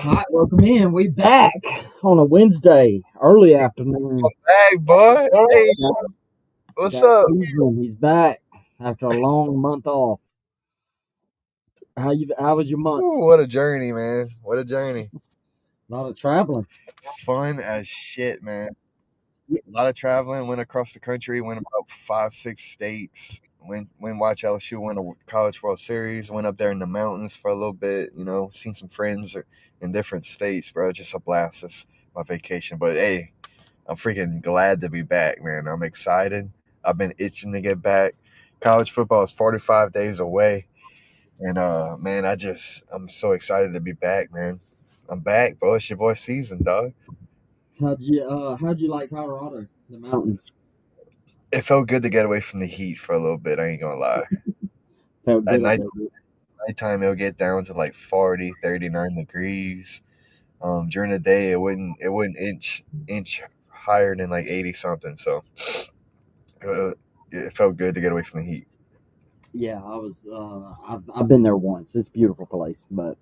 All right, welcome in. We back on a Wednesday, early afternoon. Hey, boy. Hey, Got, what's got up? Steven. He's back after a long month off. How was your month? Ooh, what a journey, man. What a journey. A lot of traveling. Fun as shit, man. Yeah. A lot of traveling. Went across the country. Went about 5, 6 states. Went watch LSU win a College World Series. Went up there in the mountains for a little bit. Seen some friends in different states, bro. Just a blast. This my vacation. But hey, I'm freaking glad to be back, man. I'm excited. I've been itching to get back. College football is 45 days away. And man, I'm so excited to be back, man. I'm back, bro. It's your boy season, dog. How'd you like Colorado? The mountains. It felt good to get away from the heat for a little bit, I ain't gonna lie. Felt At good a little bit. nighttime it'll get down to like 40, 39 degrees. During the day it wouldn't inch higher than like 80 something. So uh, it felt good to get away from the heat. Yeah, I was. I've been there once. It's a beautiful place, but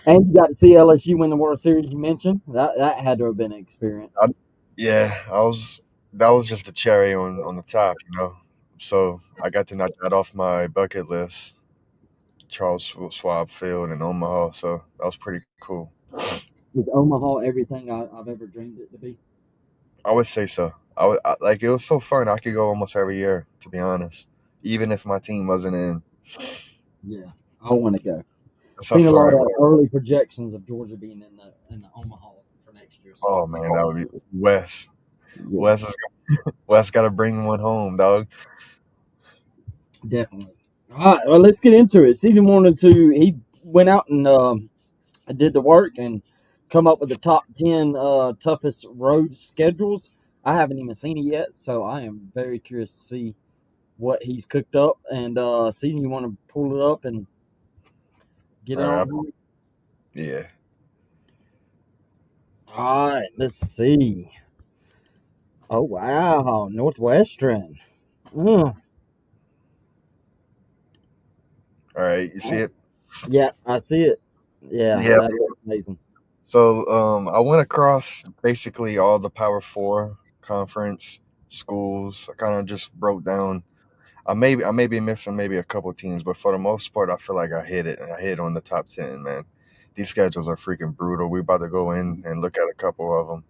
and you got to see LSU win the World Series. You mentioned that had to have been an experience. I, yeah, I was that was just the cherry on the top, you know. So I got to knock that off my bucket list. Charles Schwab Field in Omaha. So that was pretty cool. Is Omaha everything I've ever dreamed it to be? I would say so. Like it was so fun. I could go almost every year, to be honest, even if my team wasn't in. Yeah, I want to go. That's how Seen a far lot I of went. early projections of Georgia being in the Omaha for next year. So Oh man, that would be Wes. yeah, Wes is, Wes got to bring one home, dog. definitely. All right, well, let's get into it. Season 1 and 2, he went out and did the work and come up with the top 10 toughest road schedules. I haven't even seen it yet, so I am very curious to see what he's cooked up. And season, you want to pull it up and get All it right, on here? yeah. All right, let's see. Oh wow, Northwestern. Mm. All right, you see it? Yeah, I see it. Yeah, Yeah. that looks amazing. So I went across basically all the Power Four conference schools. I kind of just broke down. I may be missing maybe a couple teams, but for the most part, I feel like I hit it. I hit on the top 10, man. These schedules are freaking brutal. We about to go in and look at a couple of them.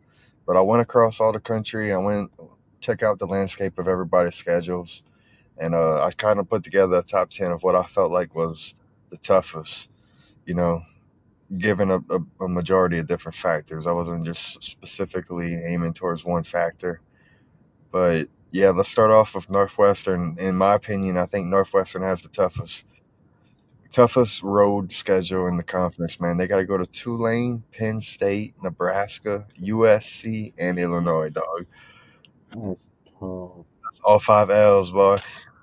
But I went across all the country. I went check out the landscape of everybody's schedules, and I kind of put together a top 10 of what I felt like was the toughest. You know, given a majority of different factors. I wasn't just specifically aiming towards one factor. But yeah, let's start off with Northwestern. In my opinion, I think Northwestern has the toughest road schedule in the conference, man. They got to go to Tulane, Penn State, Nebraska, USC, and Illinois, dog. That's tough. All five L's, boy.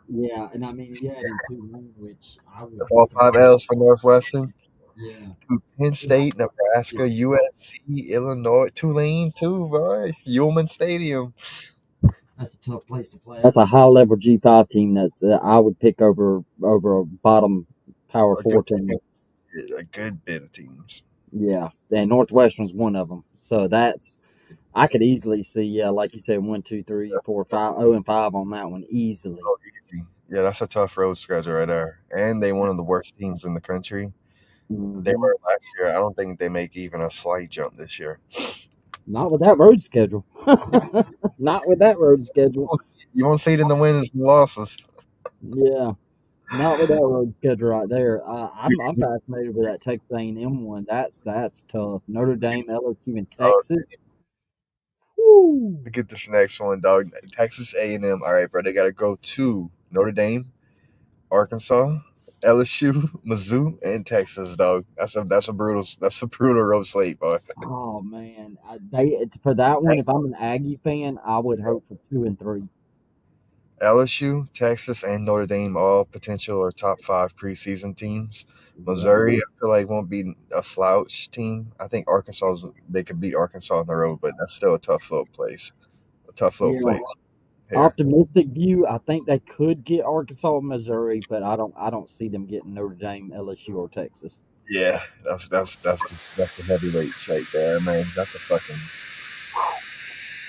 Yeah, and I mean, yeah, in two, which I would That's all throw. five L's for Northwestern. Yeah, Penn and I, State, yeah, Nebraska, USC, Illinois, Tulane too, boy. Ullman Stadium. that's a tough place to play. That's a high level G5 team. That's I would pick over a bottom Power A good, Four team. a good bit of teams. Yeah, and Northwestern's one of them. So that's I could easily see. Yeah, like you said, 1, 2, 3, 4, 5, 0 and 5 on that one easily. Oh, easy. Yeah, that's a tough road schedule right there. And they one of the worst teams in the country. They Hmm. were last year. I don't think they make even a slight jump this year. Not with that road schedule. Not with that road schedule. You won't see it in the wins and losses. Yeah, not with that road schedule right there. I'm fascinated with that Texas A&M one. That's tough. Notre Dame, LSU, and Oh, Texas. Woo. we get this next one, dog. Texas A&M. All right, bro. They got to go to Notre Dame, Arkansas, LSU, Mizzou, and Texas, dog. That's a brutal road slate, boy. Oh man, they for that one. If I'm an Aggie fan, I would hope for 2 and 3. LSU, Texas, and Notre Dame all potential or top five preseason teams. Yeah, Missouri, I feel like won't be a slouch team. I think they could beat Arkansas on the road, but that's still a tough little place. A tough little yeah. place here. Optimistic view. I think they could get Arkansas, Missouri, but I don't. I don't see them getting Notre Dame, LSU, or Texas. Yeah, that's the heavyweights right there, man. That's a fucking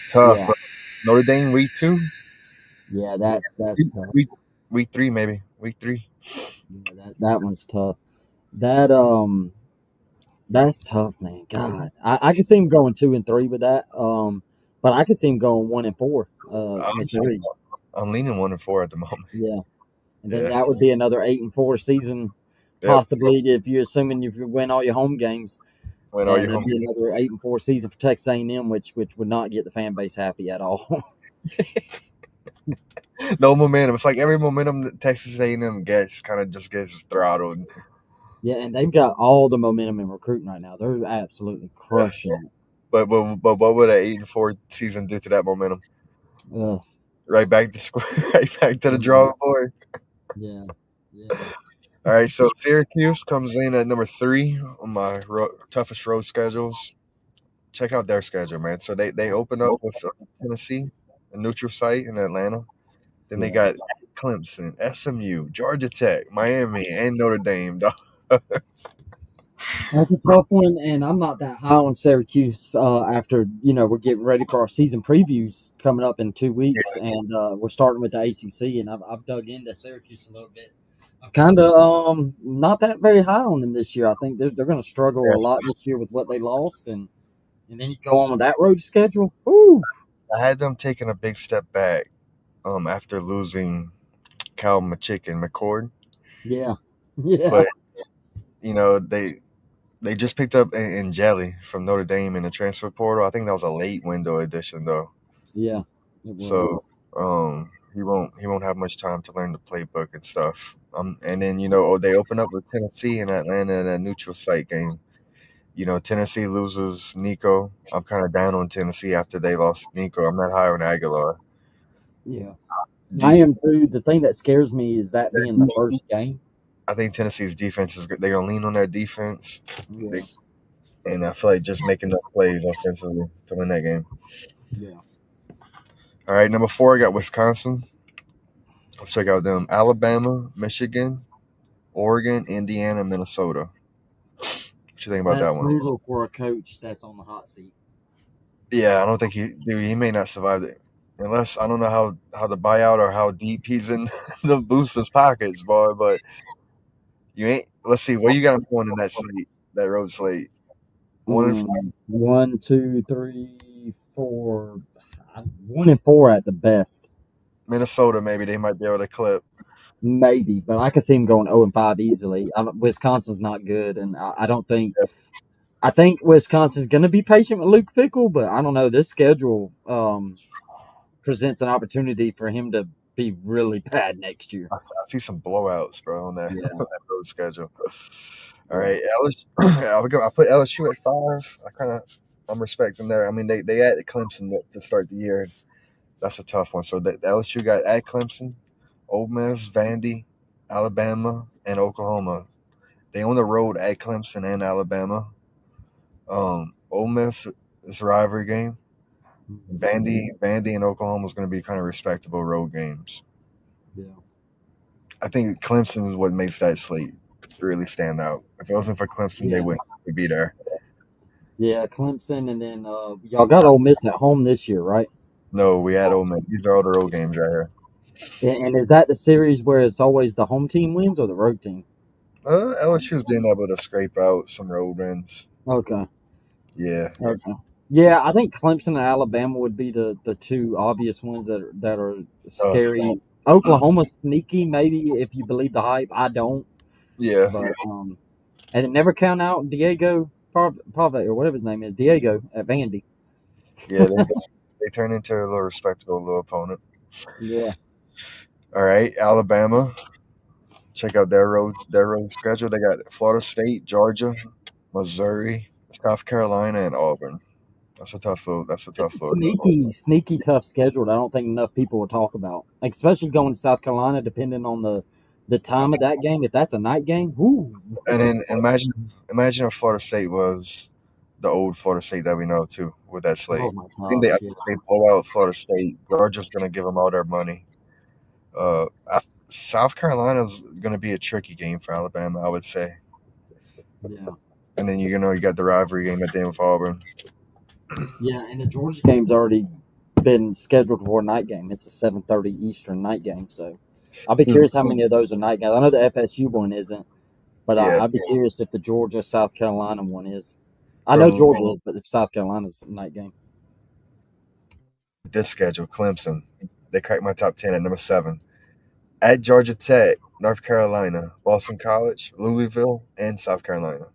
tough. Yeah, But Notre Dame week 2, yeah, that's tough. week week 3 maybe week 3. Yeah, that one's tough. That that's tough, man. God, I can see him going 2-3 with that. But I can see him going 1-4. Honestly, Missouri. I'm leaning 1-4 at the moment. Yeah, and then Yeah. that would be another 8-4 season, Yep. possibly if you're assuming if you win all your home games. Win all your That'd home be games. another 8-4 season for Texas A&M, which would not get the fan base happy at all. No momentum. It's like every momentum that Texas A&M gets kind of just gets throttled. Yeah, and they've got all the momentum in recruiting right now. They're absolutely crushing But what would an 8-4 season do to that momentum? it. Ugh, Right back to square. Right back to the yeah, drawing board. yeah, yeah. All right, so Syracuse comes in at number 3 on my toughest road schedules. Check out their schedule, man. So they open up with Tennessee, a neutral site in Atlanta. Then they Yeah. got Clemson, SMU, Georgia Tech, Miami, and Notre Dame. That's a tough one, and I'm not that high on Syracuse. After we're getting ready for our season previews coming up in 2 weeks, and we're starting with the ACC, and I've dug into Syracuse a little bit. I'm kind of not that very high on them this year. I think they're going to struggle Yeah, a lot this year with what they lost, and then you go on with that road schedule. Ooh, I had them taking a big step back after losing Cal McChicken McCord, yeah, yeah, but you know they just picked up in Jelly from Notre Dame in the transfer portal. I think that was a late window addition though, yeah. It was. so he won't have much time to learn the playbook and stuff. And then they open up with Tennessee and Atlanta in a neutral site game. Tennessee loses Nico. I'm kind of down on Tennessee after they lost Nico. I'm not high on Aguilar. Yeah, Do I you- am too. The thing that scares me is that being the first game. I think Tennessee's defense is good. They're gonna lean on their defense, they, Yeah, and I feel like just making enough plays offensively to win that game. yeah. All right, number 4, I got Wisconsin. Let's check out them. Alabama, Michigan, Oregon, Indiana, Minnesota. What you think about That's that one? brutal for a coach that's on the hot seat. Yeah, I don't think he may not survive it. Unless I don't know how the buyout or how deep he's in the boosters' pockets, boy. But you ain't. Let's see where you got him going in that road slate. 1-4. 1, 2, 3, 4. 1-4 at the best, Minnesota, maybe they might be able to clip. maybe. But I could see him going 0-5 easily. Wisconsin's not good, and I don't think. I think Wisconsin's going to be patient with Luke Fickle, but I don't know. This schedule presents an opportunity for him to be really bad next year. I see some blowouts, bro, on that, on Yeah, that road schedule. All yeah. right, LSU. I put LSU at 5. I'm respecting there. I mean, they added Clemson to start the year. That's a tough one. So the LSU got at Clemson, Ole Miss, Vandy, Alabama, and Oklahoma. They on the road at Clemson and Alabama. Ole Miss is a rivalry game. Vandy and Oklahoma is going to be kind of respectable road games. Yeah. I think Clemson is what makes that slate really stand out. If it wasn't for Clemson, they Yeah. wouldn't be there. Yeah, Clemson, and then y'all got Ole Miss at home this year, right? No, we had Ole Miss. These are all the road games right here. And is that the series where it's always the home team wins or the road team? LSU's been able to scrape out some road wins. Okay, Yeah, okay. Yeah, I think Clemson and Alabama would be the two obvious ones that are uh, scary. Oklahoma sneaky, maybe if you believe the hype. I don't, yeah, but and never count out Diego Pave or whatever his name is, Diego at Vandy. yeah. They turn into a little respectable little opponent. Yeah, All right, Alabama. Check out their road schedule. They got Florida State, Georgia, Missouri, South Carolina, and Auburn. That's a it's a tough little. sneaky tough schedule that I don't think enough people will talk about, especially going to South Carolina, depending on the time of that game. If that's a night game, whoo, And then imagine if Florida State was the old Florida State that we know too with that oh slate. my I gosh, yeah, think they blow out Florida State. Georgia's going to give them all their money. South Carolina's going to be a tricky game for Alabama, I would say. Yeah. And then you got the rivalry game at the end with Auburn. Yeah, and the Georgia game's already been scheduled for a night game. It's a 7:30 Eastern night game, so I'll be Who's curious how many of those are night games. I know the FSU one isn't, but yeah, I'd be curious if the Georgia South Carolina one is. I know from Georgia is, but if South Carolina's a night game. this schedule, Clemson. They cracked my top 10 at number 7. At Georgia Tech, North Carolina, Boston College, Louisville, and South Carolina.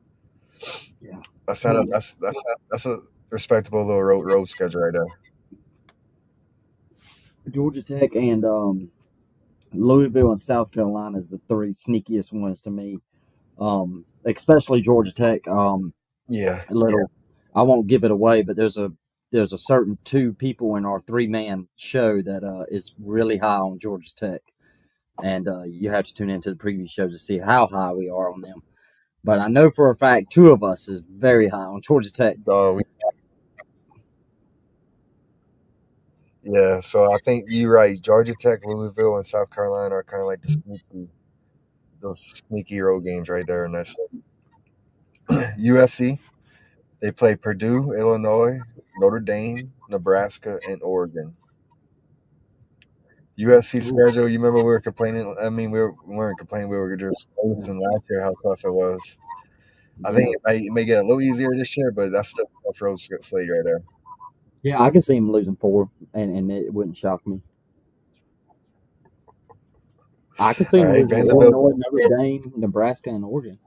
Yeah. That's not a that's a respectable little road schedule right there. Georgia Tech and Louisville and South Carolina is the three sneakiest ones to me. Especially Georgia Tech. Yeah, A little, I won't give it away, but there's a certain two people in our 3-man show that is really high on Georgia Tech, and you have to tune into the previous shows to see how high we are on them. But I know for a fact two of us is very high on Georgia Tech. so yeah. So I think you're right. Georgia Tech, Louisville, and South Carolina are kind of like those sneaky road games right there. And that's USC. They play Purdue, Illinois, Notre Dame, Nebraska, and Oregon. USC Ooh, schedule. You remember we were complaining? I mean, we weren't complaining. We were just yeah, losing last year how tough it was. I think yeah, it may get a little easier this year, but that's still a tough road slate right there. yeah. I could see him losing four, and it wouldn't shock me. I could see All him right, losing to Vanderbilt. Illinois, Notre Dame, Nebraska, and Oregon.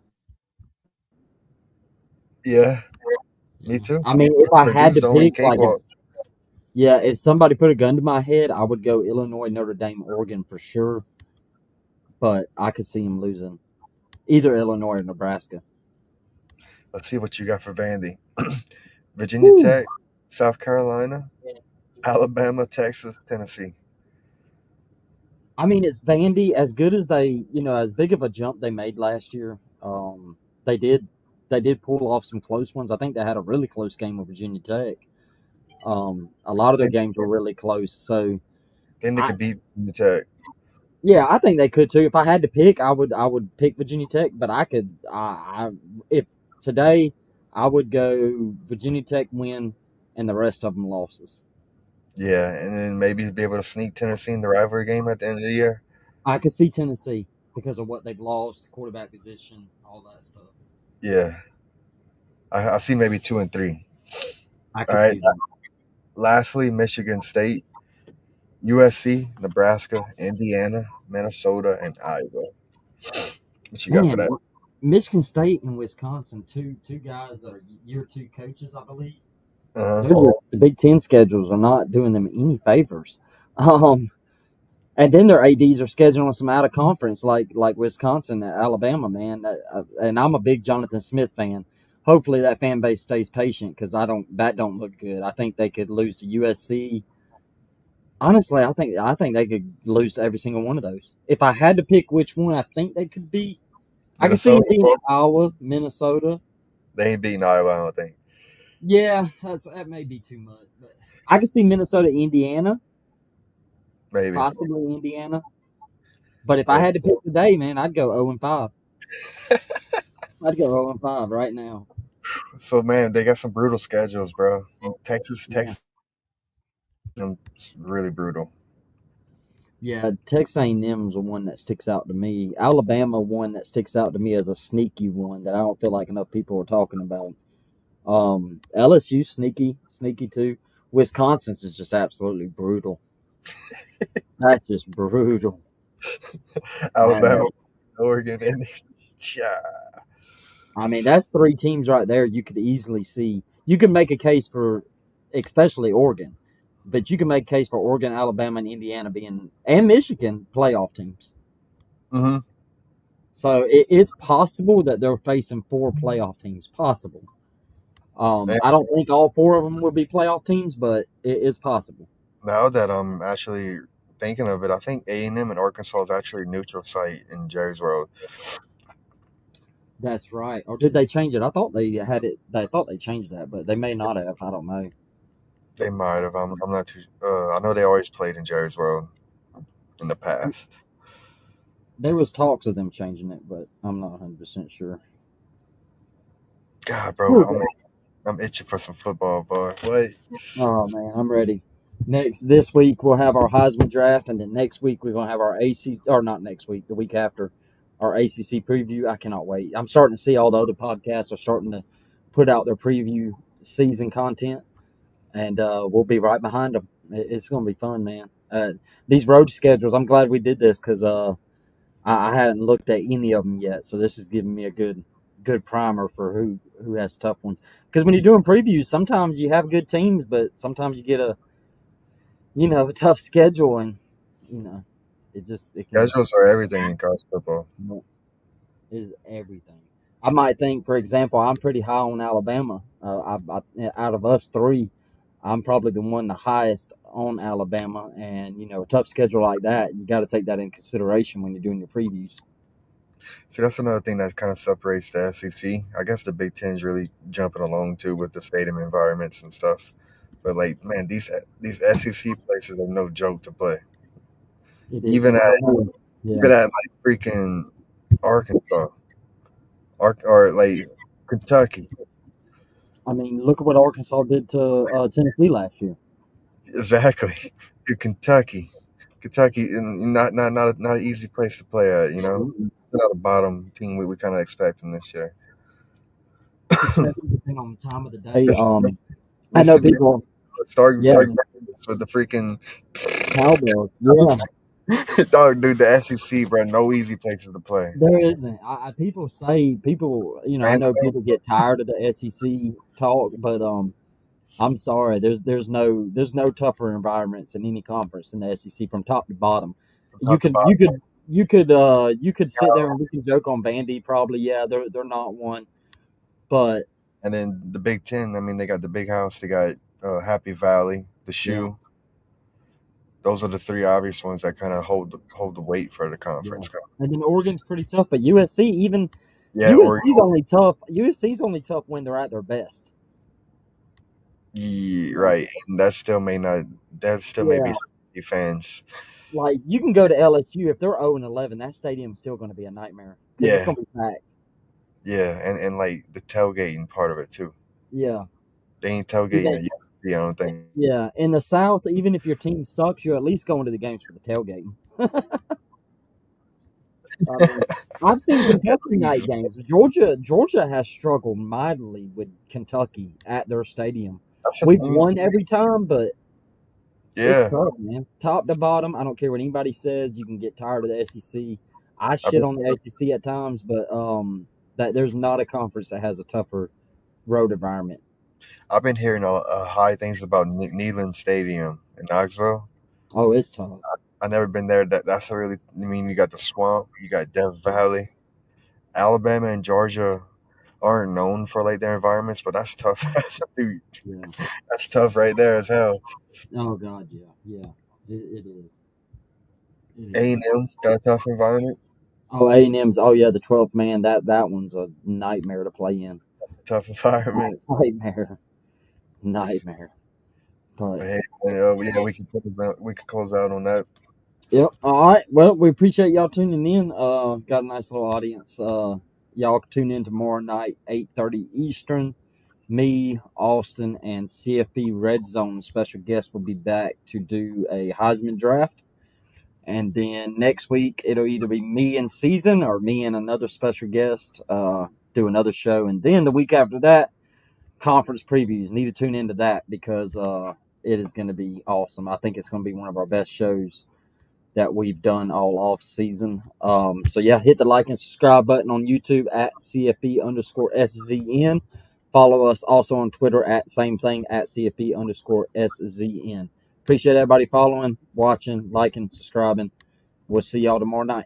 Yeah, me Yeah. too. I mean, if I had Purdue's to the only pick, like, if cakewalk. yeah, if somebody put a gun to my head, I would go Illinois, Notre Dame, Oregon for sure. But I could see him losing either Illinois or Nebraska. Let's see what you got for Vandy. Virginia Whew. Tech, South Carolina, Alabama, Texas, Tennessee. I mean, it's Vandy. As good as as big of a jump they made last year. They did, they did pull off some close ones. I think they had a really close game with Virginia Tech. A lot of their Think games were really close. So think they I, could beat Virginia Tech. yeah, I think they could too. If I had to pick, I would pick Virginia Tech. But if today, I would go Virginia Tech win, and the rest of them losses. Yeah, and then maybe be able to sneak Tennessee in the rivalry game at the end of the year. I could see Tennessee because of what they've lost, quarterback position, all that stuff. Yeah, I see maybe 2 and 3. I All could right. see that. Lastly, Michigan State, USC, Nebraska, Indiana, Minnesota, and Iowa. What you got for Man, that? Michigan State and Wisconsin, two guys that are year two coaches, I believe. Uh They're huh. just the Big Ten schedules are not doing them any favors. Um, and then their ads are scheduling some out of conference, like Wisconsin, Alabama, man. And I'm a big Jonathan Smith fan. Hopefully that fan base stays patient because that don't look good. I think they could lose to USC. Honestly, I think they could lose to every single one of those. If I had to pick which one I think they could beat, I could see Minnesota. it being Iowa, Minnesota. They ain't beating Iowa, I don't think. Yeah, that may be too much, but I could see Minnesota, Indiana, Maybe. possibly Indiana. But if I But had to pick today, man, I'd go 0-5. I'd go 0-5 right now. so man, they got some brutal schedules, bro. Yeah, Texas, is really brutal. yeah. Texas A&M's the one that sticks out to me. Alabama, one that sticks out to me as a sneaky one that I don't feel like enough people are talking about. LSU sneaky, sneaky too. Wisconsin's is just absolutely brutal. That's just brutal. Alabama, And Oregon, and yeah, I mean, that's three teams right there. You could easily see. You can make a case for, especially Oregon, but you can make a case for Oregon, Alabama, and Indiana being and Michigan playoff teams. mm-hmm. So it is possible that they're facing four playoff teams. Possible. Man, I don't think all four of them will be playoff teams, but it is possible. now that I'm actually thinking of it, I think A&M and Arkansas is actually a neutral site in Jerry's World. That's right. Or did they change it? I thought they had it. They thought they changed that, but they may not have. I don't know. They might have. I'm not too. I know they always played in Jerry's World in the past. There was talks of them changing it, but I'm not 100% sure. God, bro, Whew. I'm itching for some football, boy. What? Oh man, I'm ready. This week we'll have our Heisman draft, and then next week we're gonna have our AC, or not next week, the week after, our ACC preview. I cannot wait. I'm starting to see all the other podcasts are starting to put out their preview season content, and we'll be right behind them. It's gonna be fun, man. These road schedules. I'm glad we did this because I hadn't looked at any of them yet, so this is giving me a good primer for who has tough ones. Because when you're doing previews, sometimes you have good teams, but sometimes you get a tough schedule, and you know it can Schedules are everything in college football. is everything. I might think, for example, I'm pretty high on Alabama. Out of us three, I'm probably the one the highest on Alabama, and a tough schedule like that, you got to take that in consideration when you're doing your previews. See, that's another thing that kind of separates the SEC. I guess the Big Ten is really jumping along too with the stadium environments and stuff. But like, man, these SEC places are no joke to play. It Even isn't. at Yeah. even at like freaking Arkansas, or like Kentucky. I mean, look at what Arkansas did to Tennessee last year. Exactly. Dude, Kentucky, and not an easy place to play at. Mm-mm. Not a bottom team we kind of expecting this year. Especially depending on the time of the day. Mississippi, I know Mississippi people. start Yeah, with the freaking Cowbells. Yeah, dog, dude. The SEC, bro, no easy places to play. there isn't. People say people. I know Vanderbilt, people get tired of the SEC talk, but I'm sorry. There's no tougher environments in any conference in the SEC from top to bottom. from You top to could bottom. you could you could sit there and we can joke on Vandy. Probably, yeah, they're not one, but And then the Big Ten. I mean, they got the Big House. They got Happy Valley, the yeah, Shoe. Those are the three obvious ones that kind of hold the weight for the yeah. conference. And then Oregon's pretty tough, but USC even Yeah, Oregon. USC's only tough. USC's only tough when they're at their best. Yeah, Like, right, and that still may not. That still may be yeah, some fans. like you can go to LSU if they're 0-11. That stadium's still going to be a nightmare because it's Yeah, going to be packed. yeah, and like the tailgating part of it too. Yeah, They ain't tailgating even at USC, I don't think. yeah. In the South, even if your team sucks, you're at least going to the games for the tailgating. I mean, I've seen At Kentucky night least. games. Georgia has struggled mightily with Kentucky at their stadium. That's the We've thing. won every time, but it's Yeah, tough, man. Top to bottom, I don't care what anybody says. You can get tired of the SEC. I I've shit been on the SEC at times, but that there's not a conference that has a tougher road environment. I've been hearing high things about Neyland Stadium in Knoxville. Oh, it's tough. I never been there. That's a really. I mean, you got the swamp, you got Death Valley. Alabama and Georgia aren't known for like their environments, but that's tough. Dude, Yeah. that's tough right there as hell. Oh God, yeah, yeah. It is. It A and is. M got a tough environment, Oh, A&M's. Oh yeah, the 12th man. That one's a nightmare to play in. tough environment. Nightmare, nightmare. But But hey, yeah, we can close out on that. yep. All right. Well, we appreciate y'all tuning in. Got a nice little audience. Y'all can tune in tomorrow night, 8:30 Eastern. Me, Austin, and CFP Red Zone special guest will be back to do a Heisman draft. And then next week it'll either be me and Season or me and another special guest do another show. And then the week after that, conference previews. Need to tune into that because it is going to be awesome. I think it's going to be one of our best shows that we've done all off season. So yeah, hit the like and subscribe button on YouTube at CFP_SZN. Follow us also on Twitter at same thing at CFP_SZN. Appreciate everybody following, watching, liking, subscribing. We'll see y'all tomorrow night.